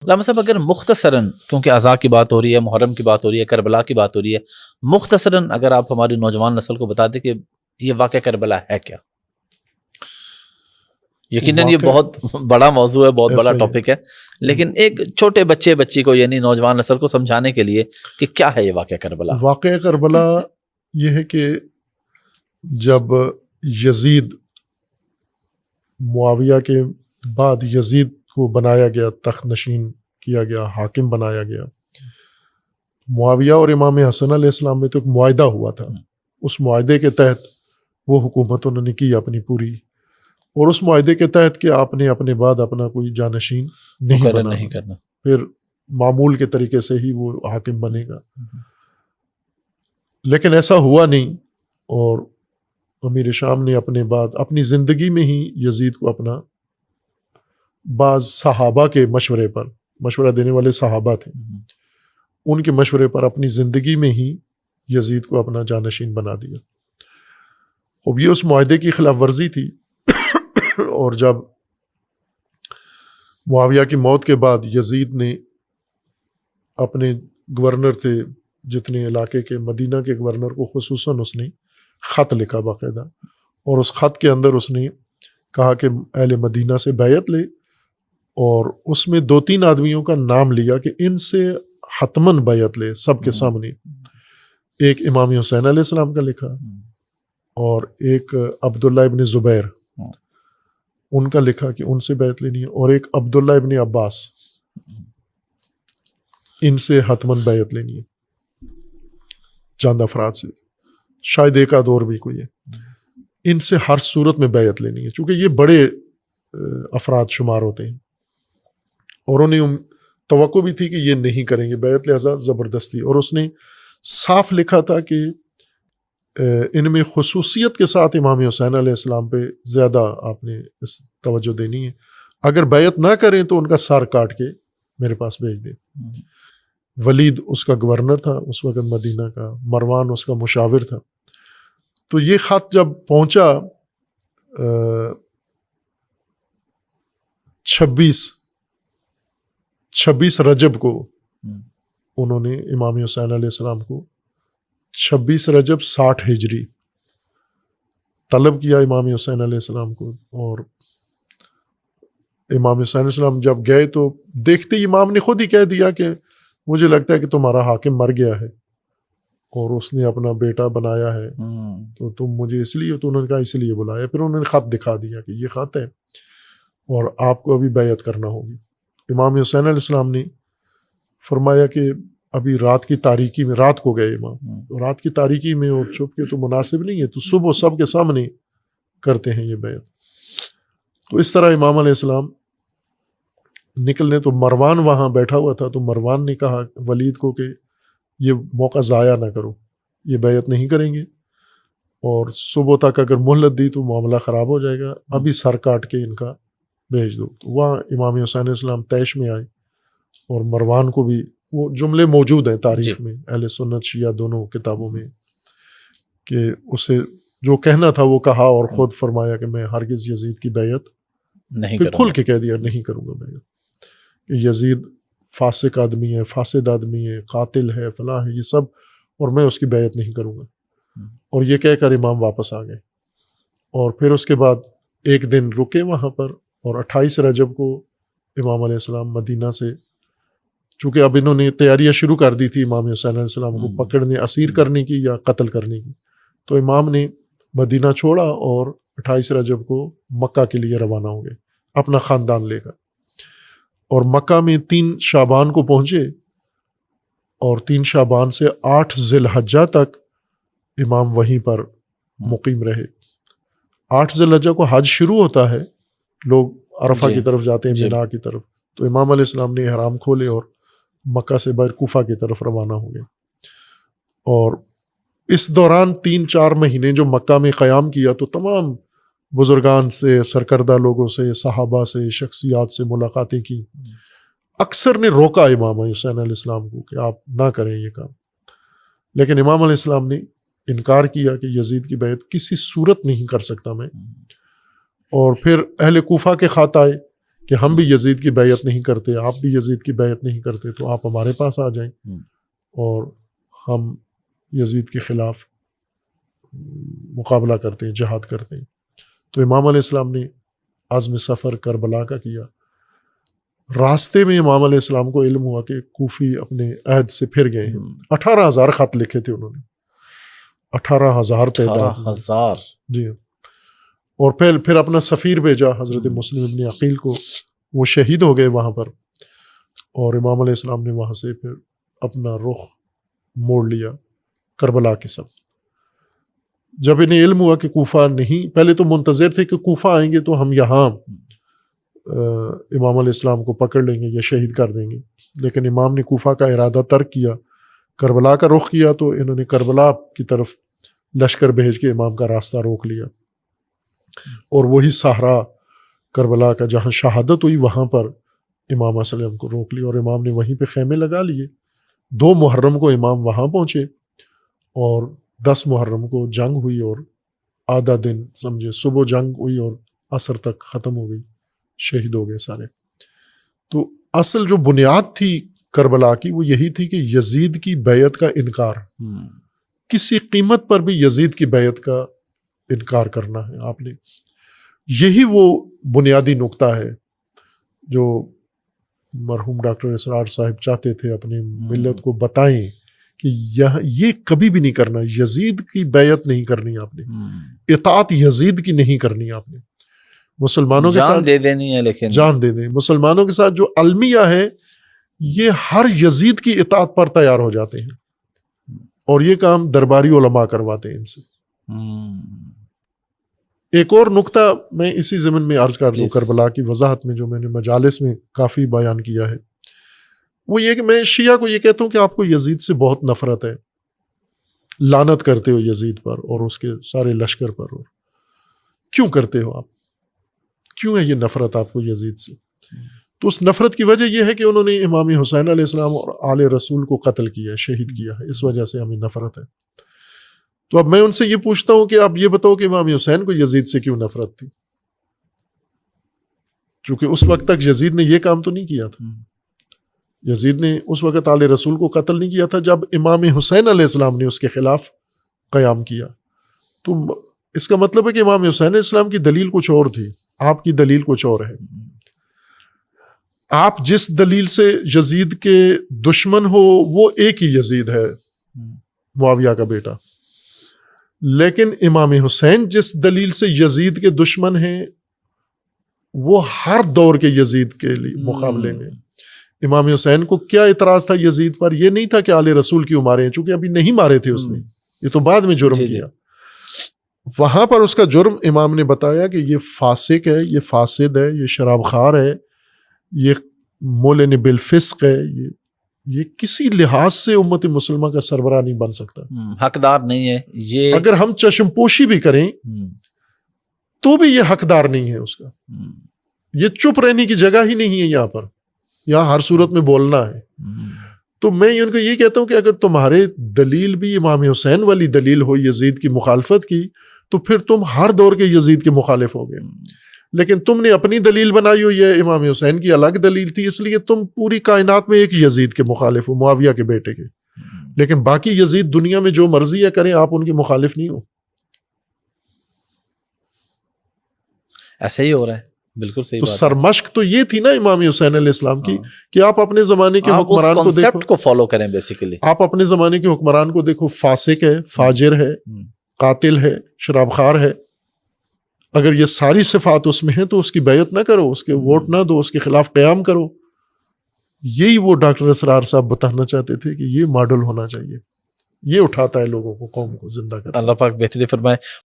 علامہ صاحب اگر مختصراً، کیونکہ عزا کی بات ہو رہی ہے، محرم کی بات ہو رہی ہے، کربلا کی بات ہو رہی ہے، مختصراً اگر آپ ہماری نوجوان نسل کو بتا دیں کہ یہ واقعہ کربلا ہے کیا؟ یقیناً یہ واقع بہت بڑا موضوع ہے، بہت بڑا ایسا ہی ہے. ٹاپک ہے، لیکن ایک چھوٹے بچی کو یعنی نوجوان نسل کو سمجھانے کے لیے کہ کیا ہے یہ واقعہ کربلا. واقعہ کربلا یہ ہے کہ جب یزید، معاویہ کے بعد یزید کو بنایا گیا، تخت نشین کیا گیا، حاکم بنایا گیا. معاویہ اور امام حسن علیہ السلام میں تو ایک معاہدہ ہوا تھا. اس معاہدے کے تحت وہ حکومت انہوں نے کی اپنی پوری، اور اس معاہدے کے تحت کہ آپ نے اپنے بعد اپنا کوئی جانشین نہیں کرنا، پھر معمول کے طریقے سے ہی وہ حاکم بنے گا. لیکن ایسا ہوا نہیں، اور امیر شام نے اپنے بعد اپنی زندگی میں ہی یزید کو اپنا، بعض صحابہ کے مشورے پر، مشورہ دینے والے صحابہ تھے، ان کے مشورے پر اپنی زندگی میں ہی یزید کو اپنا جانشین بنا دیا. اب یہ اس معاہدے کی خلاف ورزی تھی. اور جب معاویہ کی موت کے بعد یزید نے اپنے گورنر تھے جتنے علاقے کے، مدینہ کے گورنر کو خصوصاً اس نے خط لکھا باقاعدہ، اور اس خط کے اندر اس نے کہا کہ اہل مدینہ سے بیعت لے، اور اس میں 2-3 آدمیوں کا نام لیا کہ ان سے حتماً بیعت لے سب کے سامنے. ایک امام حسین علیہ السلام کا لکھا، اور ایک عبداللہ ابن زبیر ان کا لکھا کہ ان سے بیعت لینی ہے، اور ایک عبداللہ ابن عباس، ان سے حتماً بیعت لینی ہے. چند افراد سے، شاید ایک آدھ اور بھی کوئی ہے، ان سے ہر صورت میں بیعت لینی ہے، چونکہ یہ بڑے افراد شمار ہوتے ہیں، اور انہیں توقع بھی تھی کہ یہ نہیں کریں گے بیعت، لہذا زبردستی. اور اس نے صاف لکھا تھا کہ ان میں خصوصیت کے ساتھ امام حسین علیہ السلام پہ زیادہ آپ نے اس توجہ دینی ہے، اگر بیعت نہ کریں تو ان کا سر کاٹ کے میرے پاس بھیج دیں. ولید اس کا گورنر تھا اس وقت مدینہ کا، مروان اس کا مشاور تھا. تو یہ خط جب پہنچا 26 رجب کو، انہوں نے امام حسین علیہ السلام کو 26 رجب 60 ہجری طلب کیا امام حسین علیہ السلام کو. اور امام حسین علیہ السلام جب گئے تو دیکھتے ہی امام نے خود ہی کہہ دیا کہ مجھے لگتا ہے کہ تمہارا حاکم مر گیا ہے اور اس نے اپنا بیٹا بنایا ہے، تو تم مجھے اس لیے، تو انہوں نے کہا اس لیے بلایا. پھر انہوں نے خط دکھا دیا کہ یہ خط ہے اور آپ کو ابھی بیعت کرنا ہوگی. امام حسین علیہ السلام نے فرمایا کہ ابھی رات کی تاریکی میں، رات کو گئے امام، رات کی تاریکی میں اور چھپ کے تو مناسب نہیں ہے، تو صبح سب کے سامنے کرتے ہیں یہ بیعت. تو اس طرح امام علیہ السلام نکلنے، تو مروان وہاں بیٹھا ہوا تھا، تو مروان نے کہا ولید کو کہ یہ موقع ضائع نہ کرو، یہ بیعت نہیں کریں گے، اور صبح تک اگر مہلت دی تو معاملہ خراب ہو جائے گا، ابھی سر کاٹ کے ان کا بھیج دو. تو وہاں امام حسین علیہ السلام طیش میں آئے، اور مروان کو بھی، وہ جملے موجود ہیں تاریخ میں، اہل سنت شیعہ دونوں کتابوں میں، کہ اسے جو کہنا تھا وہ کہا، اور خود فرمایا کہ میں ہرگز یزید کی بیعت نہیں پھر کروں کھل گا. کے کہہ دیا نہیں کروں گا بیعت، کہ یزید فاسق آدمی ہے، فاسد آدمی ہے، قاتل ہے، فلاں ہے، یہ سب، اور میں اس کی بیعت نہیں کروں گا. اور یہ کہہ کر امام واپس آ گئے. اور پھر اس کے بعد ایک دن رکے وہاں پر، اور 28 رجب کو امام علیہ السلام مدینہ سے، چونکہ اب انہوں نے تیاریاں شروع کر دی تھی امام حسین علیہ السلام کو پکڑنے، اسیر کرنے کی یا قتل کرنے کی، تو امام نے مدینہ چھوڑا اور 28 رجب کو مکہ کے لیے روانہ ہو گئے اپنا خاندان لے کر. اور مکہ میں 3 شعبان کو پہنچے، اور 3 شعبان سے 8 ذی الحجہ تک امام وہیں پر مقیم رہے. 8 ذی الحجہ کو حج شروع ہوتا ہے، لوگ عرفہ کی طرف جاتے ہیں، مینا کی طرف، تو امام علیہ السلام نے احرام کھولے اور مکہ سے باہر کوفہ کی طرف روانہ ہو گئے. اور اس دوران 3-4 مہینے جو مکہ میں قیام کیا، تو تمام بزرگان سے، سرکردہ لوگوں سے، صحابہ سے، شخصیات سے ملاقاتیں کی. اکثر نے روکا امام حسین علیہ السلام کو کہ آپ نہ کریں یہ کام، لیکن امام علیہ السلام نے انکار کیا کہ یزید کی بیعت کسی صورت نہیں کر سکتا میں. اور پھر اہل کوفہ کے خط آئے کہ ہم بھی یزید کی بیعت نہیں کرتے، آپ بھی یزید کی بیعت نہیں کرتے، تو آپ ہمارے پاس آ جائیں اور ہم یزید کے خلاف مقابلہ کرتے ہیں، جہاد کرتے ہیں۔ تو امام علیہ السلام نے عزم سفر کربلا کا کیا۔ راستے میں امام علیہ السلام کو علم ہوا کہ کوفی اپنے عہد سے پھر گئے ہیں۔ 18,000 خط لکھے تھے انہوں نے، 18,000 تعداد، 18,000 جی، اور پھر اپنا سفیر بھیجا حضرت مسلم ابن عقیل کو، وہ شہید ہو گئے وہاں پر، اور امام علیہ السلام نے وہاں سے پھر اپنا رخ موڑ لیا کربلا کی سمت۔ جب انہیں علم ہوا کہ کوفہ نہیں، پہلے تو منتظر تھے کہ کوفہ آئیں گے تو ہم یہاں امام علیہ السلام کو پکڑ لیں گے یا شہید کر دیں گے، لیکن امام نے کوفہ کا ارادہ ترک کیا، کربلا کا رخ کیا، تو انہوں نے کربلا کی طرف لشکر بھیج کے امام کا راستہ روک لیا، اور وہی صحرا کربلا کا جہاں شہادت ہوئی وہاں پر امام علیہ السلام کو روک لیا، اور امام نے وہیں پہ خیمے لگا لیے۔ 2 محرم کو امام وہاں پہنچے، اور 10 محرم کو جنگ ہوئی، اور آدھا دن سمجھے صبح جنگ ہوئی اور عصر تک ختم ہو گئی، شہید ہو گئے سارے۔ تو اصل جو بنیاد تھی کربلا کی وہ یہی تھی کہ یزید کی بیعت کا انکار، کسی قیمت پر بھی یزید کی بیعت کا انکار کرنا ہے آپ نے۔ یہی وہ بنیادی نقطہ ہے جو مرحوم ڈاکٹر اسرار صاحب چاہتے تھے اپنی ملت کو بتائیں کہ یہ کبھی بھی نہیں کرنا، یزید کی بیعت نہیں کرنی آپ نے، اطاعت یزید کی نہیں کرنی آپ نے، مسلمانوں کے ساتھ جان دے دینی ہے، لیکن جان دے دیں۔ مسلمانوں کے ساتھ جو المیہ ہے یہ ہر یزید کی اطاعت پر تیار ہو جاتے ہیں، اور یہ کام درباری علماء کرواتے ہیں ان سے۔ ایک اور نقطہ میں اسی ضمن میں عرض کر دوں، کربلا کی وضاحت میں جو میں نے مجالس میں کافی بیان کیا ہے، وہ یہ کہ میں شیعہ کو یہ کہتا ہوں کہ آپ کو یزید سے بہت نفرت ہے، لعنت کرتے ہو یزید پر اور اس کے سارے لشکر پر، اور کیوں کرتے ہو آپ؟ کیوں ہے یہ نفرت آپ کو یزید سے؟ تو اس نفرت کی وجہ یہ ہے کہ انہوں نے امام حسین علیہ السلام اور آل رسول کو قتل کیا ہے، شہید کیا ہے، اس وجہ سے ہمیں نفرت ہے۔ تو اب میں ان سے یہ پوچھتا ہوں کہ آپ یہ بتاؤ کہ امام حسین کو یزید سے کیوں نفرت تھی؟ چونکہ اس وقت تک یزید نے یہ کام تو نہیں کیا تھا، یزید نے اس وقت آل رسول کو قتل نہیں کیا تھا جب امام حسین علیہ السلام نے اس کے خلاف قیام کیا۔ تو اس کا مطلب ہے کہ امام حسین علیہ السلام کی دلیل کچھ اور تھی، آپ کی دلیل کچھ اور ہے۔ آپ جس دلیل سے یزید کے دشمن ہو وہ ایک ہی یزید ہے، معاویہ کا بیٹا، لیکن امام حسین جس دلیل سے یزید کے دشمن ہیں وہ ہر دور کے یزید کے لیے مقابلے میں۔ امام حسین کو کیا اعتراض تھا یزید پر؟ یہ نہیں تھا کہ آل رسول کیوں مارے ہیں، چونکہ ابھی نہیں مارے تھے اس نے، یہ تو بعد میں جرم کیا۔ وہاں پر اس کا جرم امام نے بتایا کہ یہ فاسق ہے، یہ فاسد ہے، یہ شراب خار ہے، یہ مولن بالفسق ہے، یہ کسی لحاظ سے امت مسلمہ کا سربراہ نہیں بن سکتا، حقدار نہیں ہے یہ۔ اگر ہم چشم پوشی بھی کریں تو بھی یہ حقدار نہیں ہے اس کا، یہ چپ رہنے کی جگہ ہی نہیں ہے یہاں پر، یہاں ہر صورت میں بولنا ہے۔ تو میں ان کو یہ کہتا ہوں کہ اگر تمہارے دلیل بھی امام حسین والی دلیل ہو یزید کی مخالفت کی تو پھر تم ہر دور کے یزید کے مخالف ہو گئے، لیکن تم نے اپنی دلیل بنائی ہو، یہ امام حسین کی الگ دلیل تھی، اس لیے تم پوری کائنات میں ایک یزید کے مخالف ہو، معاویہ کے بیٹے کے، لیکن باقی یزید دنیا میں جو مرضی ہے کریں، آپ ان کے مخالف نہیں ہو۔ ایسا ہی ہو رہا ہے، بالکل صحیح تو بات ہے۔ سرمشق تو یہ تھی نا امام حسین علیہ السلام کی کہ آپ اپنے زمانے کے حکمران کو دیکھو، کانسیپٹ کو فالو کریں بیسیکلی۔ آپ اپنے زمانے کے حکمران کو دیکھو، فاسق ہے، فاجر ہے، قاتل ہے، شراب خار ہے، اگر یہ ساری صفات اس میں ہیں تو اس کی بیعت نہ کرو، اس کے ووٹ نہ دو، اس کے خلاف قیام کرو۔ یہی وہ ڈاکٹر اسرار صاحب بتانا چاہتے تھے کہ یہ ماڈل ہونا چاہیے، یہ اٹھاتا ہے لوگوں کو، قوم کو زندہ کرتا ہے۔ اللہ پاک بہتری فرمائے۔